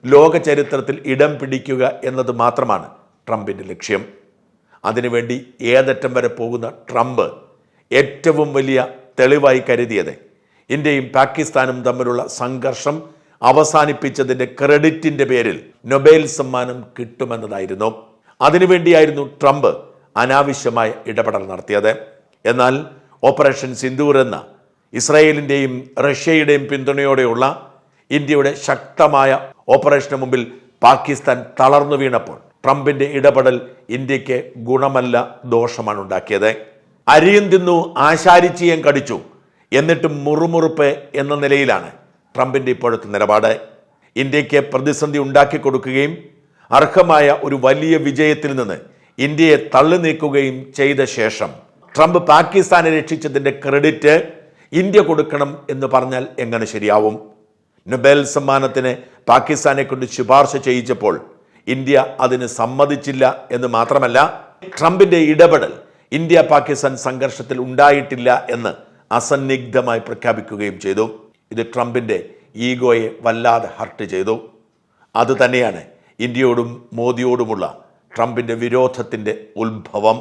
ലോക ചരിത്രത്തിൽ ഇടം പിടിക്കുക എന്നത് മാത്രമാണ് ട്രംപിൻ്റെ ലക്ഷ്യം. അതിനുവേണ്ടി ഏതറ്റം വരെ പോകുന്ന ട്രംപ് ഏറ്റവും വലിയ തെളിവായി കരുതിയത് ഇന്ത്യയും പാകിസ്ഥാനും തമ്മിലുള്ള സംഘർഷം അവസാനിപ്പിച്ചതിൻ്റെ ക്രെഡിറ്റിൻ്റെ പേരിൽ നൊബേൽ സമ്മാനം കിട്ടുമെന്നതായിരുന്നു. അതിനുവേണ്ടിയായിരുന്നു ട്രംപ് അനാവശ്യമായ ഇടപെടൽ നടത്തിയത്. എന്നാൽ ഓപ്പറേഷൻ സിന്ദൂർ എന്ന ഇസ്രായേലിൻ്റെയും റഷ്യയുടെയും പിന്തുണയോടെയുള്ള ഇന്ത്യയുടെ ശക്തമായ ഓപ്പറേഷന് മുമ്പിൽ പാകിസ്ഥാൻ തളർന്നു വീണപ്പോൾ ട്രംപിൻ്റെ ഇടപെടൽ ഇന്ത്യക്ക് ഗുണമല്ല ദോഷമാണ് ഉണ്ടാക്കിയത്. അരിയും തിന്നു ആശാരിച്ചിയം കടിച്ചു എന്നിട്ടും മുറുമുറുപ്പ് എന്ന നിലയിലാണ് ട്രംപിൻ്റെ ഇപ്പോഴത്തെ നിലപാട്. ഇന്ത്യക്ക് പ്രതിസന്ധി ഉണ്ടാക്കി കൊടുക്കുകയും അർഹമായ ഒരു വലിയ വിജയത്തിൽ നിന്ന് ഇന്ത്യയെ തള്ളി നീക്കുകയും ചെയ്ത ശേഷം ട്രംപ് പാകിസ്ഥാനെ രക്ഷിച്ചതിൻ്റെ ക്രെഡിറ്റ് ഇന്ത്യ കൊടുക്കണം എന്ന് പറഞ്ഞാൽ എങ്ങനെ ശരിയാവും? നൊബേൽ സമ്മാനത്തിന് പാകിസ്ഥാനെ കൊണ്ട് ശുപാർശ ചെയ്യിച്ചപ്പോൾ ഇന്ത്യ അതിന് സമ്മതിച്ചില്ല എന്ന് മാത്രമല്ല, ട്രംപിൻ്റെ ഇടപെടൽ ഇന്ത്യ പാകിസ്ഥാൻ സംഘർഷത്തിൽ ഉണ്ടായിട്ടില്ല എന്ന് അസന്നിഗ്ധമായി പ്രഖ്യാപിക്കുകയും ചെയ്തു. ഇത് ട്രംപിൻ്റെ ഈഗോയെ വല്ലാതെ ഹർട്ട് ചെയ്തു. അതുതന്നെയാണ് ഇന്ത്യയോടും മോദിയോടുമുള്ള ട്രംപിൻ്റെ വിരോധത്തിൻ്റെ ഉത്ഭവം.